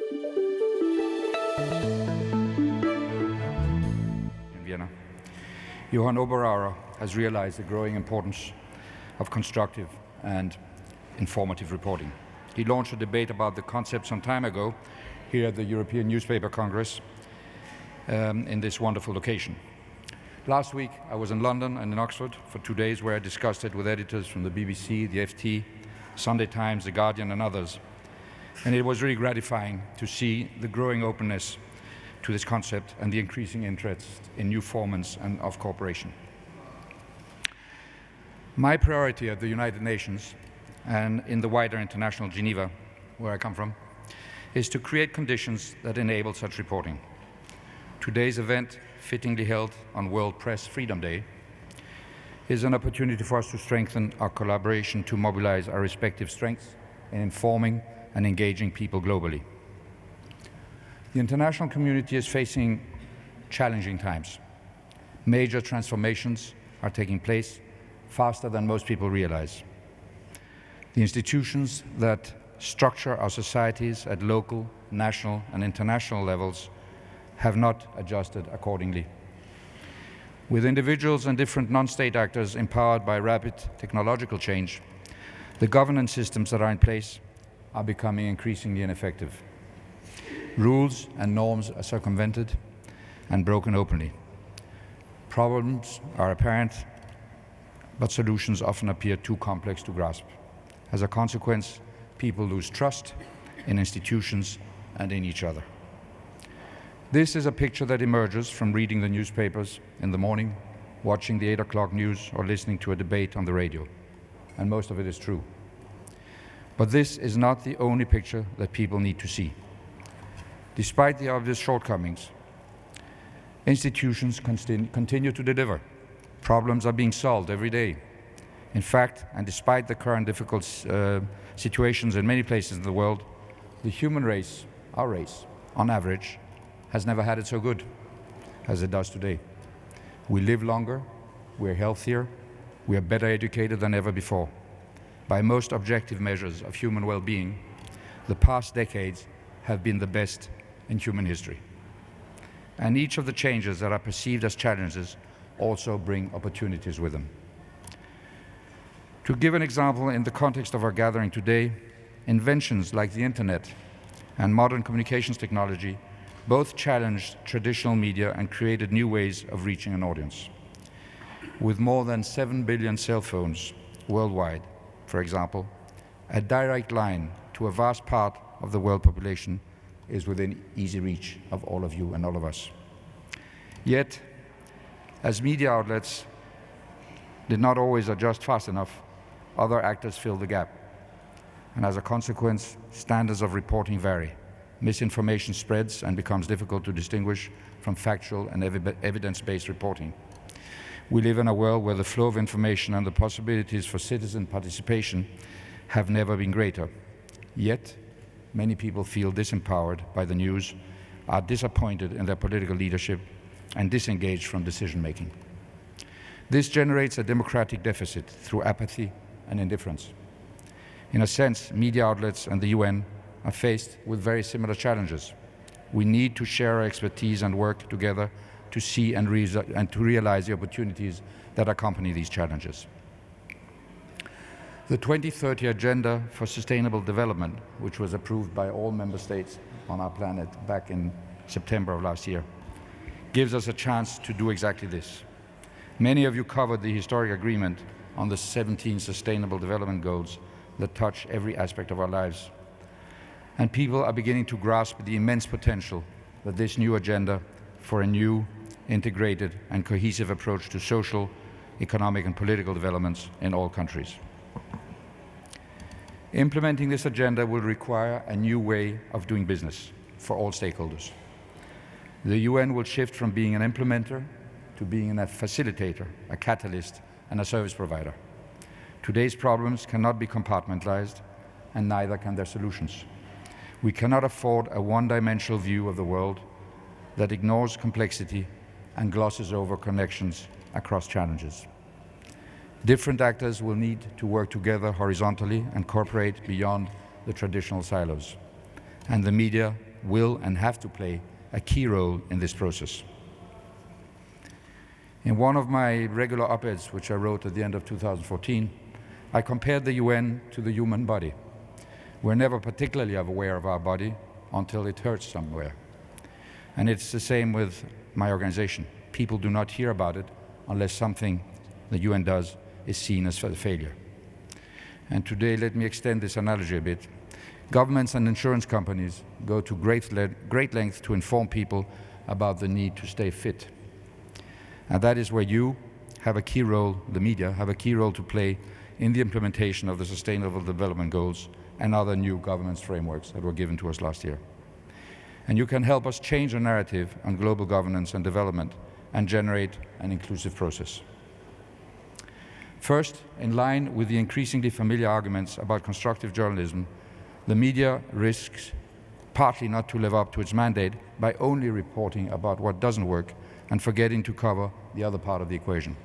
In Vienna, Johann Oberauer has realized the growing importance of constructive and informative reporting. He launched a debate about the concept some time ago here at the European Newspaper Congress in this wonderful location. Last week I was in London and in Oxford for 2 days where I discussed it with editors from the BBC, the FT, Sunday Times, The Guardian and others. And it was really gratifying to see the growing openness to this concept and the increasing interest in new formats and of cooperation. My priority at the United Nations and in the wider international Geneva, where I come from, is to create conditions that enable such reporting. Today's event, fittingly held on World Press Freedom Day, is an opportunity for us to strengthen our collaboration to mobilize our respective strengths in informing and engaging people globally. The international community is facing challenging times. Major transformations are taking place faster than most people realize. The institutions that structure our societies at local, national, and international levels have not adjusted accordingly. With individuals and different non-state actors empowered by rapid technological change, the governance systems that are in place are becoming increasingly ineffective. Rules and norms are circumvented and broken openly. Problems are apparent, but solutions often appear too complex to grasp. As a consequence, people lose trust in institutions and in each other. This is a picture that emerges from reading the newspapers in the morning, watching the 8 o'clock news, or listening to a debate on the radio. And most of it is true. But this is not the only picture that people need to see. Despite the obvious shortcomings, institutions continue to deliver. Problems are being solved every day. In fact, and despite the current difficult situations in many places in the world, the human race, our race, on average, has never had it so good as it does today. We live longer, we're healthier, we are better educated than ever before. By most objective measures of human well-being, the past decades have been the best in human history. And each of the changes that are perceived as challenges also bring opportunities with them. To give an example in the context of our gathering today, inventions like the internet and modern communications technology both challenged traditional media and created new ways of reaching an audience. With more than 7 billion cell phones worldwide, for example, a direct line to a vast part of the world population is within easy reach of all of you and all of us. Yet, as media outlets did not always adjust fast enough, other actors fill the gap. And as a consequence, standards of reporting vary. Misinformation spreads and becomes difficult to distinguish from factual and evidence-based reporting. We live in a world where the flow of information and the possibilities for citizen participation have never been greater. Yet, many people feel disempowered by the news, are disappointed in their political leadership, and disengaged from decision-making. This generates a democratic deficit through apathy and indifference. In a sense, media outlets and the UN are faced with very similar challenges. We need to share our expertise and work together to see and to realize the opportunities that accompany these challenges. The 2030 Agenda for Sustainable Development, which was approved by all member states on our planet back in September of last year, gives us a chance to do exactly this. Many of you covered the historic agreement on the 17 Sustainable Development Goals that touch every aspect of our lives. And people are beginning to grasp the immense potential that this new agenda for a new, integrated and cohesive approach to social, economic and political developments in all countries. Implementing this agenda will require a new way of doing business for all stakeholders. The UN will shift from being an implementer to being a facilitator, a catalyst, and a service provider. Today's problems cannot be compartmentalized, and neither can their solutions. We cannot afford a one-dimensional view of the world that ignores complexity and glosses over connections across challenges. Different actors will need to work together horizontally and cooperate beyond the traditional silos. And the media will and have to play a key role in this process. In one of my regular op-eds, which I wrote at the end of 2014, I compared the UN to the human body. We're never particularly aware of our body until it hurts somewhere. And it's the same with my organization. People do not hear about it unless something the UN does is seen as a failure. And today, let me extend this analogy a bit. Governments and insurance companies go to great lengths to inform people about the need to stay fit. And that is where you have a key role, the media have a key role to play in the implementation of the Sustainable Development Goals and other new governance frameworks that were given to us last year. And you can help us change the narrative on global governance and development and generate an inclusive process. First, in line with the increasingly familiar arguments about constructive journalism, the media risks partly not to live up to its mandate by only reporting about what doesn't work and forgetting to cover the other part of the equation.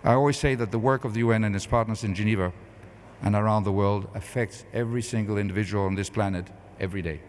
I always say that the work of the UN and its partners in Geneva and around the world affects every single individual on this planet every day.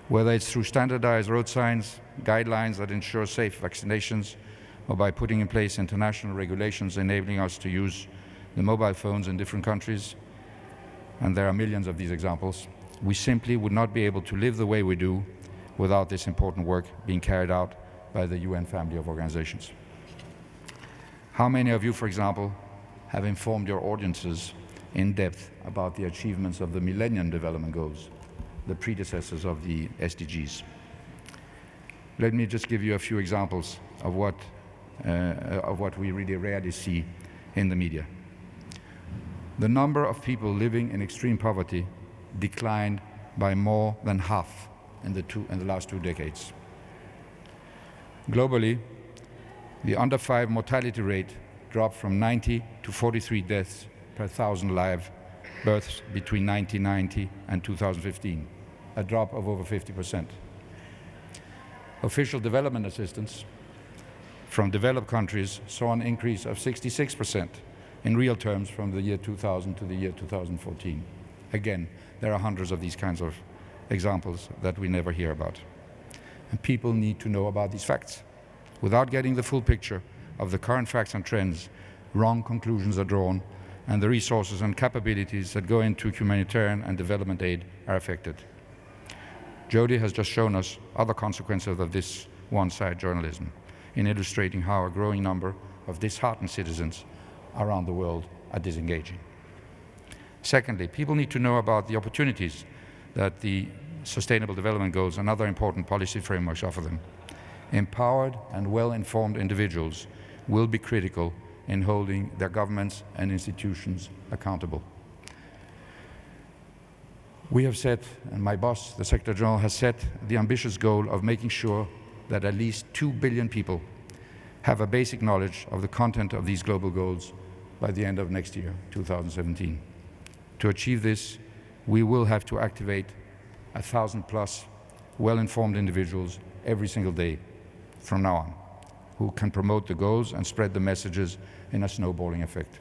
Whether it's through standardized road signs, guidelines that ensure safe vaccinations, or by putting in place international regulations enabling us to use the mobile phones in different countries, and there are millions of these examples, we simply would not be able to live the way we do without this important work being carried out by the UN family of organizations. How many of you, for example, have informed your audiences in depth about the achievements of the Millennium Development Goals, the predecessors of the SDGs? Let me just give you a few examples of what we really rarely see in the media. The number of people living in extreme poverty declined by more than half in the last 2 decades. Globally, the under 5 mortality rate dropped from 90 to 43 deaths per 1,000 live births between 1990 and 2015, a drop of over 50%. Official development assistance from developed countries saw an increase of 66% in real terms from the year 2000 to the year 2014. Again, there are hundreds of these kinds of examples that we never hear about. And people need to know about these facts. Without getting the full picture of the current facts and trends, wrong conclusions are drawn, and the resources and capabilities that go into humanitarian and development aid are affected. Jody has just shown us other consequences of this one-side journalism in illustrating how a growing number of disheartened citizens around the world are disengaging. Secondly, people need to know about the opportunities that the Sustainable Development Goals and other important policy frameworks offer them. Empowered and well-informed individuals will be critical in holding their governments and institutions accountable. We have set, and my boss, the Secretary General, has set the ambitious goal of making sure that at least 2 billion people have a basic knowledge of the content of these global goals by the end of next year, 2017. To achieve this, we will have to activate 1,000+ well-informed individuals every single day from now on, who can promote the goals and spread the messages in a snowballing effect.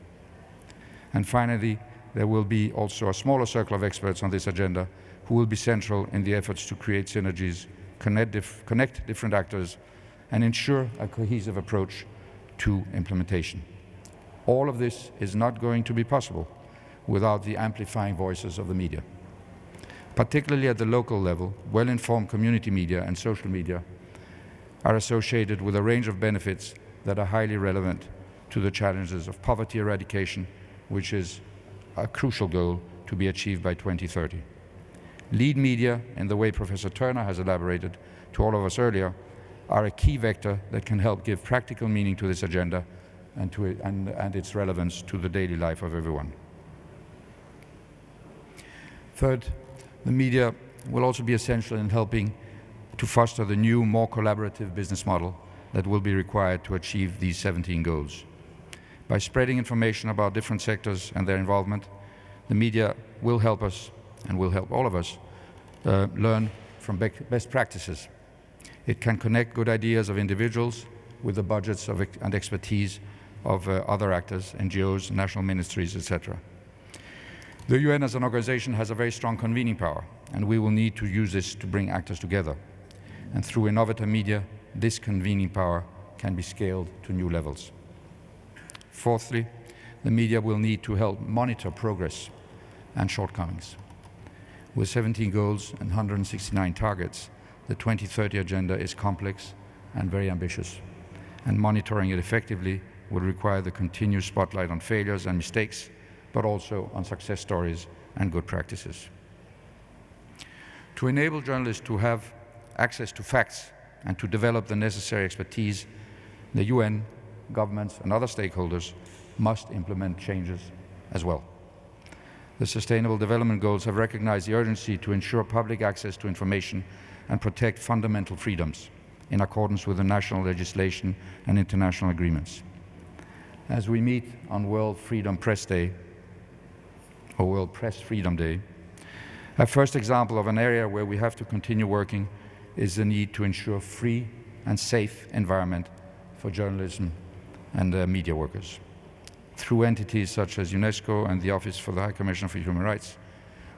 And finally, there will be also a smaller circle of experts on this agenda who will be central in the efforts to create synergies, connect different actors, and ensure a cohesive approach to implementation. All of this is not going to be possible without the amplifying voices of the media. Particularly at the local level, well-informed community media and social media are associated with a range of benefits that are highly relevant to the challenges of poverty eradication, which is a crucial goal to be achieved by 2030. Lead media, in the way Professor Turner has elaborated to all of us earlier, are a key vector that can help give practical meaning to this agenda and its relevance to the daily life of everyone. Third, the media will also be essential in helping to foster the new, more collaborative business model that will be required to achieve these 17 goals. By spreading information about different sectors and their involvement, the media will help us, and will help all of us, learn from best practices. It can connect good ideas of individuals with the budgets and expertise of other actors, NGOs, national ministries, etc. The UN as an organization has a very strong convening power, and we will need to use this to bring actors together. And through innovative media, this convening power can be scaled to new levels. Fourthly, the media will need to help monitor progress and shortcomings. With 17 goals and 169 targets, the 2030 agenda is complex and very ambitious, and monitoring it effectively will require the continued spotlight on failures and mistakes, but also on success stories and good practices. To enable journalists to have access to facts and to develop the necessary expertise, the UN, governments and other stakeholders must implement changes as well. The Sustainable Development Goals have recognized the urgency to ensure public access to information and protect fundamental freedoms in accordance with the national legislation and international agreements. As we meet on World Freedom Press Day, or World Press Freedom Day, a first example of an area where we have to continue working is the need to ensure free and safe environment for journalism and media workers. Through entities such as UNESCO and the Office for the High Commissioner for Human Rights,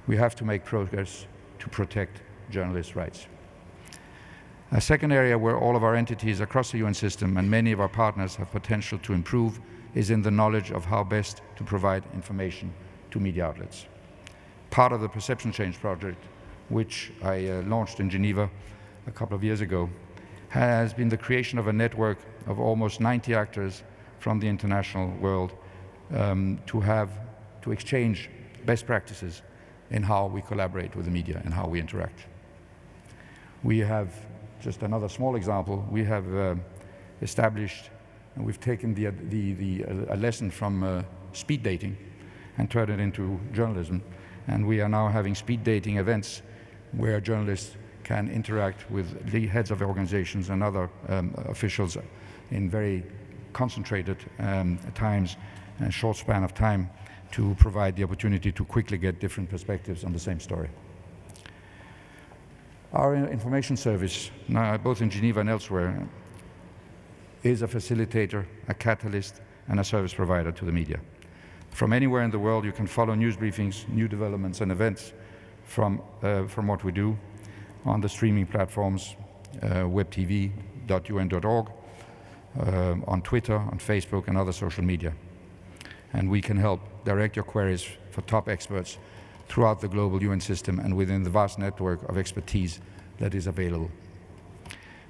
we have to make progress to protect journalists' rights. A second area where all of our entities across the UN system and many of our partners have potential to improve is in the knowledge of how best to provide information to media outlets. Part of the Perception Change project, which I launched in Geneva a couple of years ago, has been the creation of a network of almost 90 actors from the international world to exchange best practices in how we collaborate with the media and how we interact. We have, just another small example, we have established, and we've taken a lesson from speed dating and turned it into journalism. And we are now having speed dating events where journalists can interact with the heads of organizations and other officials in very concentrated times and short span of time to provide the opportunity to quickly get different perspectives on the same story. Our information service, now both in Geneva and elsewhere, is a facilitator, a catalyst, and a service provider to the media. From anywhere in the world, you can follow news briefings, new developments and events from what we do on the streaming platforms, webtv.un.org, on Twitter, on Facebook and other social media. And we can help direct your queries for top experts throughout the global UN system and within the vast network of expertise that is available.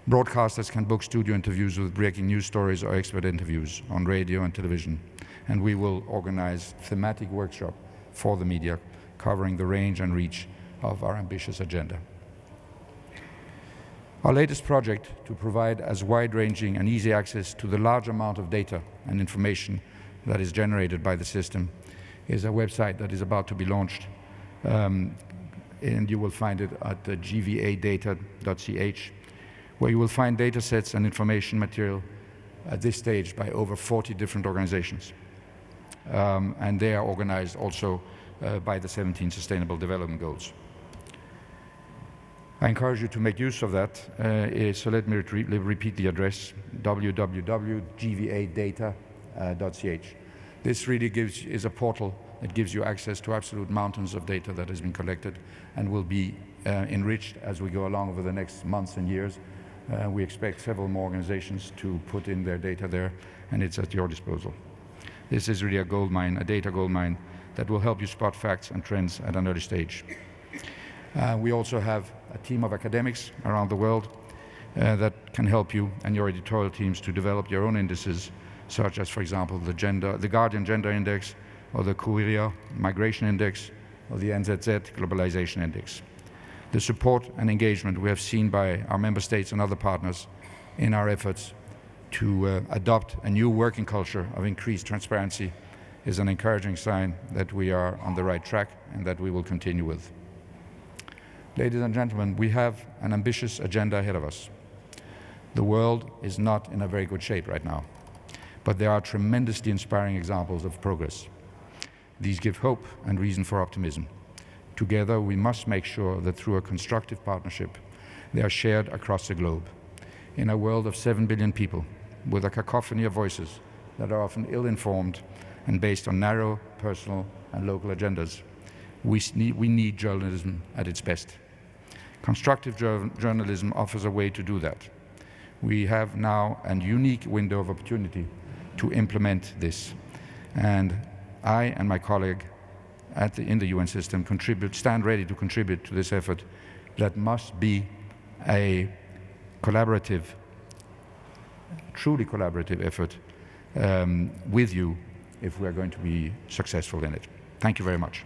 Broadcasters can book studio interviews with breaking news stories or expert interviews on radio and television. And we will organize thematic workshops for the media covering the range and reach of our ambitious agenda. Our latest project to provide as wide-ranging and easy access to the large amount of data and information that is generated by the system is a website that is about to be launched, and you will find it at gvadata.ch, where you will find data sets and information material at this stage by over 40 different organizations. And they are organized also by the 17 Sustainable Development Goals. I encourage you to make use of that, so let me repeat the address, www.gvadata.ch. This really is a portal that gives you access to absolute mountains of data that has been collected and will be enriched as we go along over the next months and years. We expect several more organizations to put in their data there, and it's at your disposal. This is really a gold mine, a data gold mine, that will help you spot facts and trends at an early stage. We also have a team of academics around the world that can help you and your editorial teams to develop your own indices, such as, for example, the Guardian Gender Index, or the Courier Migration Index, or the NZZ Globalization Index. The support and engagement we have seen by our member states and other partners in our efforts to adopt a new working culture of increased transparency is an encouraging sign that we are on the right track and that we will continue with. Ladies and gentlemen, we have an ambitious agenda ahead of us. The world is not in a very good shape right now, but there are tremendously inspiring examples of progress. These give hope and reason for optimism. Together, we must make sure that through a constructive partnership, they are shared across the globe. In a world of 7 billion people, with a cacophony of voices that are often ill-informed and based on narrow, personal and local agendas, We need journalism at its best. Constructive journalism offers a way to do that. We have now a unique window of opportunity to implement this. And I and my colleague in the UN system stand ready to contribute to this effort that must be a collaborative, truly collaborative effort with you if we are going to be successful in it. Thank you very much.